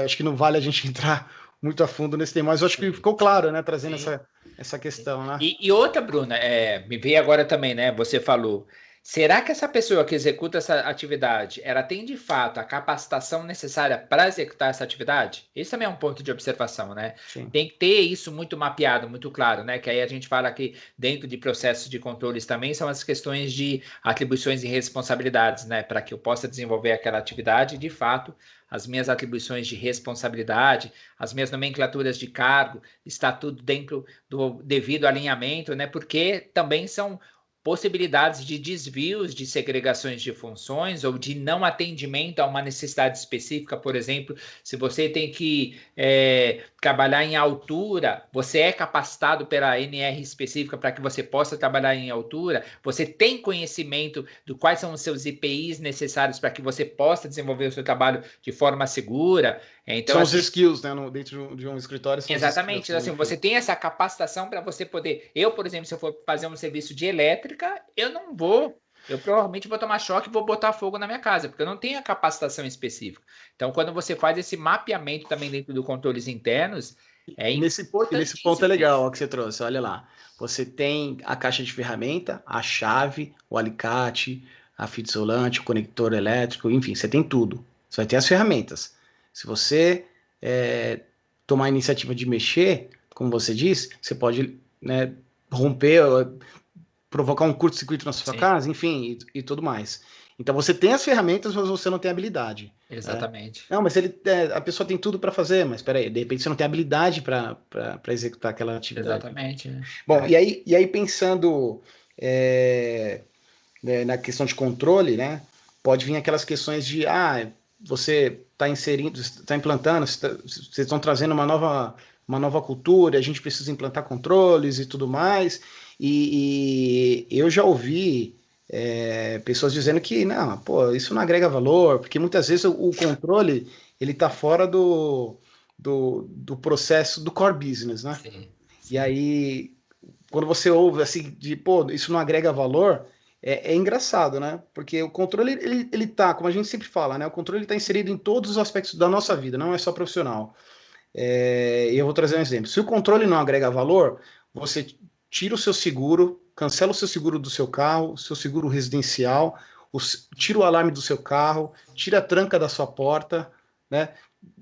acho que não vale a gente entrar muito a fundo nesse tema, mas eu acho que sim, ficou sim, claro, né, trazendo sim. essa questão, né? E outra, Bruna, me veio agora também, né? Você falou, será que essa pessoa que executa essa atividade, ela tem de fato a capacitação necessária para executar essa atividade? Esse também é um ponto de observação, né? Sim. Tem que ter isso muito mapeado, muito claro, né? Que aí a gente fala que dentro de processos de controles também são as questões de atribuições e responsabilidades, né? Para que eu possa desenvolver aquela atividade, de fato, as minhas atribuições de responsabilidade, as minhas nomenclaturas de cargo, está tudo dentro do devido alinhamento, né? Porque também são possibilidades de desvios de segregações de funções ou de não atendimento a uma necessidade específica. Por exemplo, se você tem que trabalhar em altura, você é capacitado pela NR específica para que você possa trabalhar em altura, você tem conhecimento de quais são os seus IPIs necessários para que você possa desenvolver o seu trabalho de forma segura. Então, São os assim, skills, né? Dentro de um escritório são os skills, exatamente, né? assim, Enfim. você tem essa capacitação para você poder. Eu, por exemplo, se eu for fazer um serviço de elétrica, eu não vou. Eu provavelmente vou tomar choque e vou botar fogo na minha casa, porque eu não tenho a capacitação específica. Então, quando você faz esse mapeamento também dentro dos controles internos, é E nesse ponto é importantíssimo legal isso. ó, que você trouxe. Olha lá. Você tem a caixa de ferramenta, a chave, o alicate, a fita isolante, o conector elétrico, enfim, você tem tudo. Você vai ter as ferramentas. Se você tomar a iniciativa de mexer, como você disse, você pode, né, romper, provocar um curto-circuito na sua Sim, casa, enfim, e tudo mais. Então você tem as ferramentas, mas você não tem habilidade. Né? exatamente. Não, mas a pessoa tem tudo para fazer, mas peraí, de repente você não tem habilidade para executar aquela atividade. Exatamente, né? Bom, e aí pensando na questão de controle, né? Pode vir aquelas questões de você está inserindo, está implantando, vocês estão trazendo uma nova cultura, a gente precisa implantar controles e tudo mais. E eu já ouvi pessoas dizendo que não, pô, isso não agrega valor, porque muitas vezes o controle ele está fora do processo do core business, né? Sim, E sim, aí, quando você ouve assim, pô, isso não agrega valor, é engraçado, né? Porque o controle, ele tá, como a gente sempre fala, né? O controle está inserido em todos os aspectos da nossa vida, não é só profissional. E eu vou trazer um exemplo. Se o controle não agrega valor, você tira o seu seguro, cancela o seu seguro do seu carro, o seu seguro residencial, tira o alarme do seu carro, tira a tranca da sua porta, né?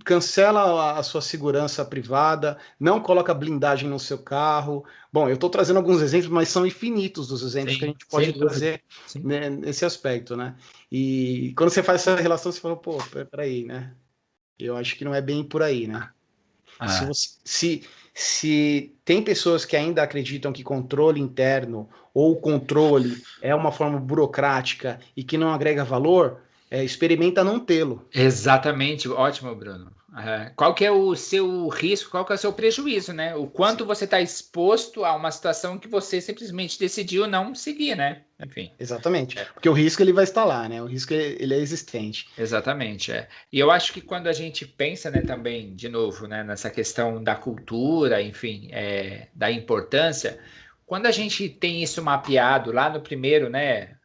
Cancela a sua segurança privada, não coloca blindagem no seu carro. Bom, eu estou trazendo alguns exemplos, mas são infinitos dos exemplos que a Sim, gente sem pode dúvida. trazer, Sim. né, nesse aspecto, né? E quando você faz essa relação, você fala, pô, peraí, né? Eu acho que não é bem por aí, né? Se, Ah, você, se tem pessoas que ainda acreditam que controle interno ou controle é uma forma burocrática e que não agrega valor, experimenta não tê-lo. exatamente, ótimo, Bruno. Qual que é o seu risco, qual que é o seu prejuízo, né? O quanto você está exposto a uma situação que você simplesmente decidiu não seguir, né? Enfim. Exatamente. Porque o risco ele vai estar lá, né? O risco ele é existente. Exatamente, é. E eu acho que quando a gente pensa, né, também, de novo, né, nessa questão da cultura, enfim, da importância, quando a gente tem isso mapeado lá no primeiro, né,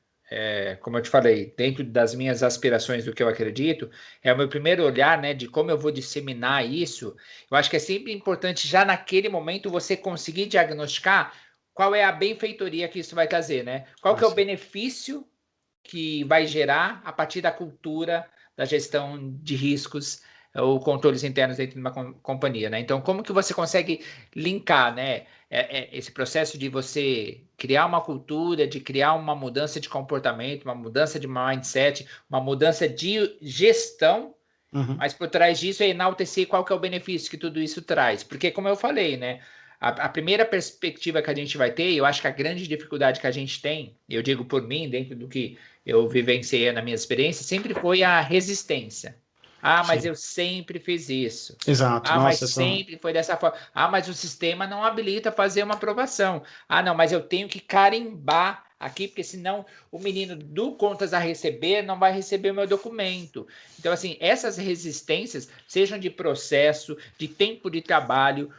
como eu te falei, dentro das minhas aspirações do que eu acredito, é o meu primeiro olhar, né, de como eu vou disseminar isso. Eu acho que é sempre importante, já naquele momento, você conseguir diagnosticar qual é a benfeitoria que isso vai trazer, né? Qual que é o Sim. benefício que vai gerar a partir da cultura da gestão de riscos ou controles internos dentro de uma companhia, né? Então, como que você consegue linkar, né, esse processo de você criar uma cultura, de criar uma mudança de comportamento, uma mudança de mindset, uma mudança de gestão, Uhum. mas por trás disso é enaltecer qual que é o benefício que tudo isso traz. Porque, como eu falei, né? A primeira perspectiva que a gente vai ter, eu acho que a grande dificuldade que a gente tem, eu digo por mim, dentro do que eu vivenciei na minha experiência, sempre foi a resistência. Ah, mas Sim. eu sempre fiz isso. Exato. Ah, mas Nossa, essa... sempre foi dessa forma. Ah, mas o sistema não habilita fazer uma aprovação. Ah, não, mas eu tenho que carimbar aqui, porque senão o menino do contas a receber não vai receber o meu documento. Então, assim, essas resistências, sejam de processo, de tempo de trabalho,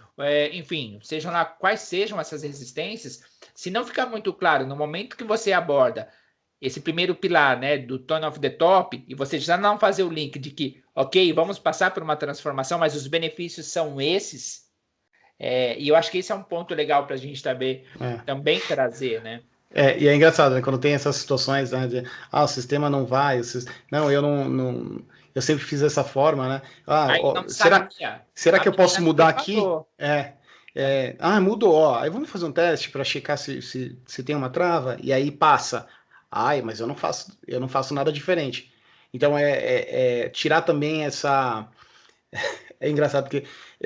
enfim, sejam lá quais sejam essas resistências, se não ficar muito claro no momento que você aborda esse primeiro pilar, né, do tone of the top, e você já não fazer o link de que, ok, vamos passar por uma transformação, mas os benefícios são esses, e eu acho que esse é um ponto legal para a gente é. também trazer, né? E é engraçado, né, quando tem essas situações, né, de, o sistema não vai, não, eu eu sempre fiz dessa forma, né? Aí Ó, não sabia. será A que eu posso menina não me mudar aqui? falou. É, Mudou, ó, aí vamos fazer um teste para checar se tem uma trava, e aí passa. Ai, mas eu não faço nada diferente. Então tirar também essa. É engraçado porque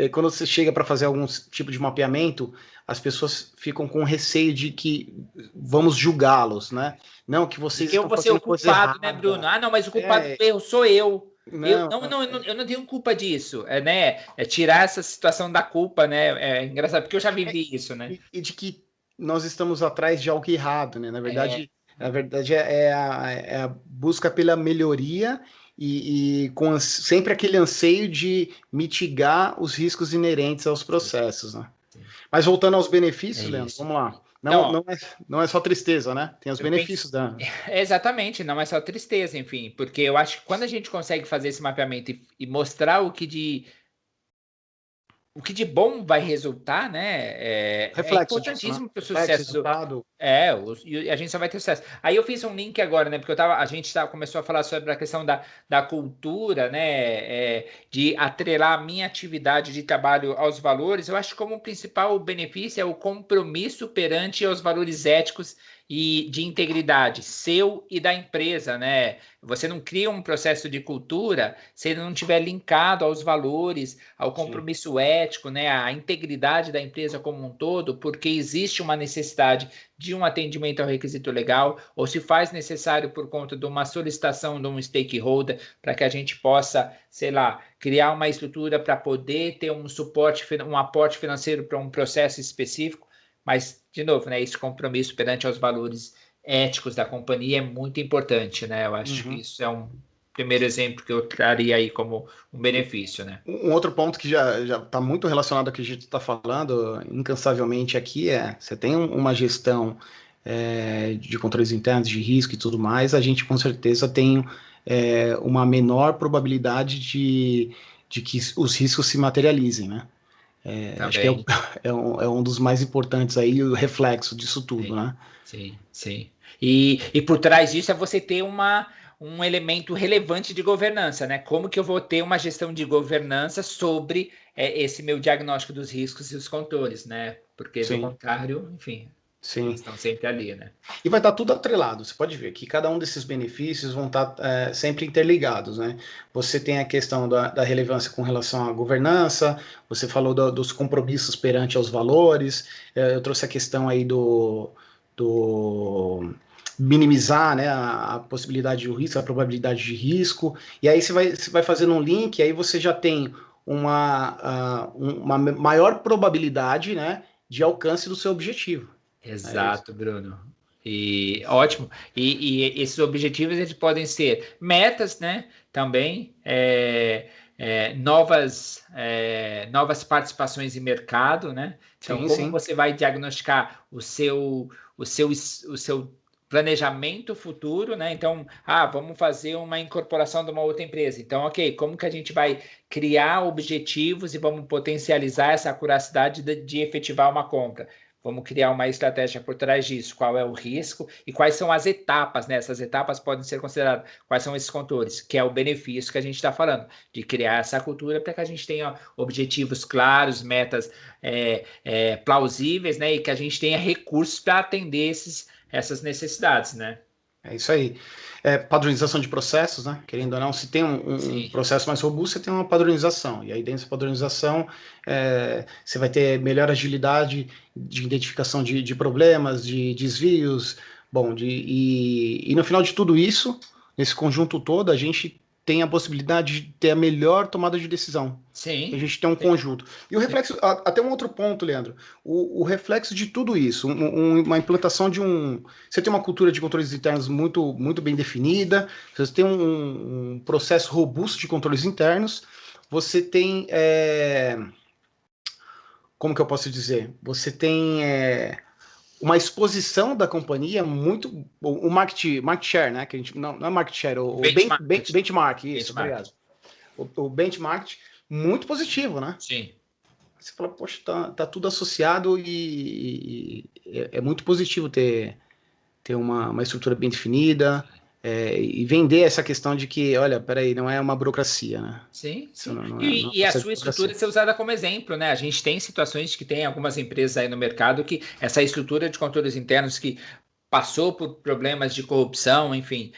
quando você chega para fazer algum tipo de mapeamento, as pessoas ficam com receio de que vamos julgá-los, né? Não, que de vocês que eu estão vou ser o fazendo coisa culpado, né, errada. Bruno? Ah, não, mas o culpado do É, erro sou eu. Eu não, eu não tenho culpa disso, né? É tirar essa situação da culpa, né? É engraçado, porque eu já vivi isso, né? e de que nós estamos atrás de algo errado, né? É, Na verdade é a busca pela melhoria e com sempre aquele anseio de mitigar os riscos inerentes aos sim, processos, né? sim. Mas voltando aos É benefícios, Leandro, isso. vamos lá. Então, ó, Não é só tristeza, né? Tem os eu penso. benefícios da. Exatamente, não é só tristeza, enfim, porque eu acho que quando a gente consegue fazer esse mapeamento e mostrar o que de bom vai resultar, né? É Reflexo disso, né? importantíssimo para o Reflexo, sucesso resultado. e a gente só vai ter sucesso. Aí eu fiz um link agora, né? Porque a gente começou a falar sobre a questão da cultura, né? De atrelar a minha atividade de trabalho aos valores. Eu acho que como principal benefício é o compromisso perante aos valores éticos e de integridade, seu e da empresa, né? Você não cria um processo de cultura se ele não estiver linkado aos valores, ao Sim. compromisso ético, né? À integridade da empresa como um todo, porque existe uma necessidade de um atendimento ao requisito legal, ou se faz necessário por conta de uma solicitação de um stakeholder, para que a gente possa, sei lá, criar uma estrutura para poder ter um suporte, um aporte financeiro para um processo específico, mas, de novo, né, esse compromisso perante os valores éticos da companhia é muito importante, né? Eu acho que Uhum. isso é um primeiro exemplo que eu traria aí como um benefício, né? Um outro ponto que já está muito relacionado ao que a gente está falando incansavelmente aqui você tem uma gestão de controles internos, de risco e tudo mais, a gente com certeza tem uma menor probabilidade de que os riscos se materializem, né? Acho que Também. é um dos mais importantes aí, o reflexo disso tudo, Sim, né? sim, sim. E por trás disso é você ter um elemento relevante de governança, né? Como que eu vou ter uma gestão de governança sobre esse meu diagnóstico dos riscos e os controles, né? Porque do Sim, contrário, enfim, eles sim. estão sempre ali, né? E vai estar tudo atrelado. Você pode ver que cada um desses benefícios vão estar sempre interligados, né? Você tem a questão da relevância com relação à governança, você falou dos compromissos perante aos valores, eu trouxe a questão aí do minimizar, né, a possibilidade de risco, a probabilidade de risco, e aí você vai fazendo um link, aí você já tem uma maior probabilidade, né, de alcance do seu objetivo. É isso. Exato, Bruno. E ótimo. E esses objetivos eles podem ser metas, né? Também novas participações em mercado, né? Então, Sim, como sim. você vai diagnosticar o seu planejamento futuro, né? Então, vamos fazer uma incorporação de uma outra empresa. Então, ok, como que a gente vai criar objetivos e vamos potencializar essa curiosidade de efetivar uma compra? Vamos criar uma estratégia por trás disso. Qual é o risco e quais são as etapas, né? Essas etapas podem ser consideradas. Quais são esses controles? Que é o benefício que a gente está falando, de criar essa cultura para que a gente tenha objetivos claros, metas plausíveis, né? E que a gente tenha recursos para atender essas necessidades, né? É isso aí. Padronização de processos, né? Querendo ou não, se tem um Sim, processo mais robusto, você tem uma padronização. E aí, dentro dessa padronização, você vai ter melhor agilidade de identificação de problemas, de desvios. Bom, e no final de tudo isso, nesse conjunto todo, a gente tem a possibilidade de ter a melhor tomada de decisão. A sim, gente tem um sim, conjunto. E o reflexo, até um outro ponto, Leandro, o reflexo de tudo isso, uma implantação de um. Você tem uma cultura de controles internos muito, muito bem definida, você tem um processo robusto de controles internos, você tem. Como que eu posso dizer? Você tem uma exposição da companhia muito. O market share, né? Que a gente, não é market share, o o benchmark, benchmark, isso, benchmark, obrigado. O benchmark muito positivo, né? sim. Você fala, poxa, tá tudo associado e é muito positivo ter uma estrutura bem definida e vender essa questão de que, olha, peraí, não é uma burocracia, né? Sim, Isso sim. não é um E a processo de sua estrutura burocracia. ser usada como exemplo, né? A gente tem situações que tem algumas empresas aí no mercado que essa estrutura de controles internos que passou por problemas de corrupção, enfim,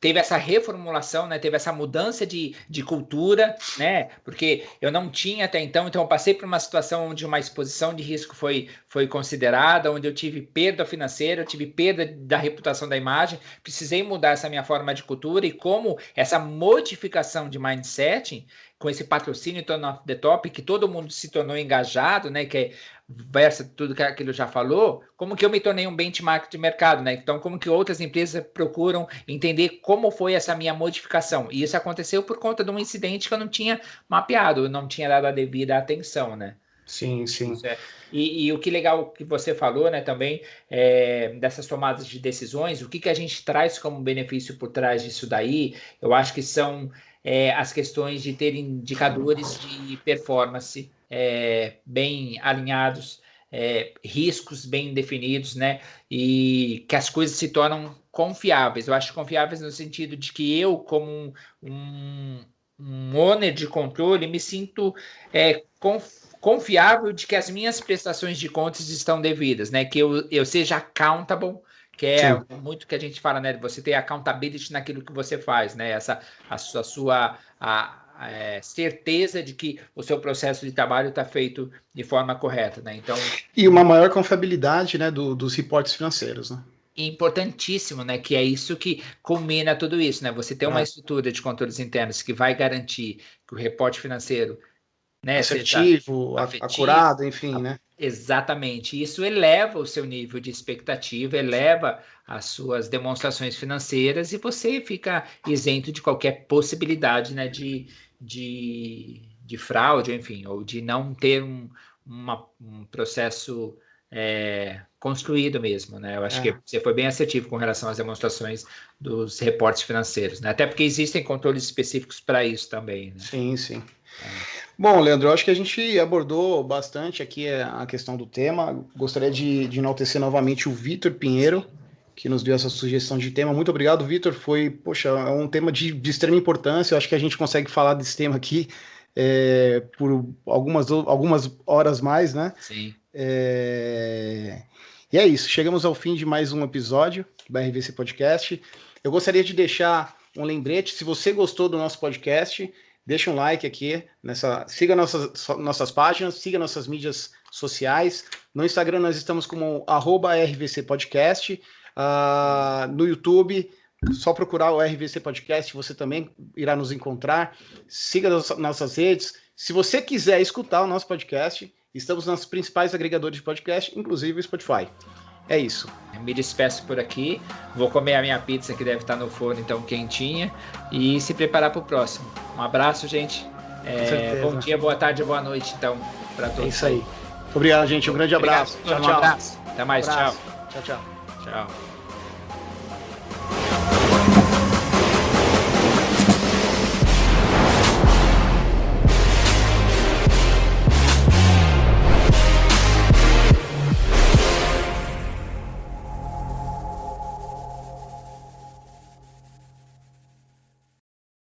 teve essa reformulação, né? Teve essa mudança de cultura, né? Porque eu não tinha até então eu passei por uma situação onde uma exposição de risco foi considerada, onde eu tive perda financeira, eu tive perda da reputação da imagem, precisei mudar essa minha forma de cultura e como essa modificação de mindset com esse patrocínio Turn Off the Top, que todo mundo se tornou engajado, né? Que é versa tudo que aquilo já falou, como que eu me tornei um benchmark de mercado, né? Então, como que outras empresas procuram entender como foi essa minha modificação. E isso aconteceu por conta de um incidente que eu não tinha mapeado, eu não tinha dado a devida atenção, né? Sim, sim. Isso é. E o que legal que você falou, né, também, dessas tomadas de decisões, o que a gente traz como benefício por trás disso daí, eu acho que são as questões de ter indicadores de performance bem alinhados, riscos bem definidos, né, e que as coisas se tornam confiáveis. Eu acho confiáveis no sentido de que eu, como um, um owner de controle, me sinto confiável de que as minhas prestações de contas estão devidas, né? Que eu seja accountable, que é Sim. muito que a gente fala, né? Você ter accountability naquilo que você faz, né? A certeza de que o seu processo de trabalho está feito de forma correta, né? Então, E uma maior confiabilidade, né, dos reportes financeiros, né? importantíssimo, né? Que é isso que culmina tudo isso, né? Você ter uma É, estrutura de controles internos que vai garantir que o reporte financeiro, né, seja assertivo, afetivo. acurado, enfim, né? Exatamente. Isso eleva o seu nível de expectativa, eleva as suas demonstrações financeiras e você fica isento de qualquer possibilidade, né, de fraude, enfim, ou de não ter um processo construído mesmo, né? Eu acho que É. você foi bem assertivo com relação às demonstrações dos reportes financeiros, né? Até porque existem controles específicos para isso também, né? Sim, sim. É. Bom, Leandro, eu acho que a gente abordou bastante aqui a questão do tema. Gostaria de enaltecer novamente o Vitor Pinheiro, que nos deu essa sugestão de tema. Muito obrigado, Vitor. Poxa, é um tema de extrema importância. Eu acho que a gente consegue falar desse tema aqui por algumas horas mais, né? Sim. E é isso. Chegamos ao fim de mais um episódio do RVC Podcast. Eu gostaria de deixar um lembrete. Se você gostou do nosso podcast, deixa um like aqui, siga nossas páginas, siga nossas mídias sociais. No Instagram nós estamos como @RVC Podcast. No YouTube, só procurar o RVC Podcast, você também irá nos encontrar. Siga nossas redes. Se você quiser escutar o nosso podcast, estamos nos principais agregadores de podcast, inclusive o Spotify. É isso. Me despeço por aqui. Vou comer a minha pizza que deve estar no forno, então quentinha, e se preparar para o próximo. Um abraço, gente. Bom dia, boa tarde, boa noite, então, para todos. É isso aí. Obrigado, gente. Um grande abraço. Tchau, tchau. Um abraço. Até mais. Tchau. Tchau, tchau. Tchau.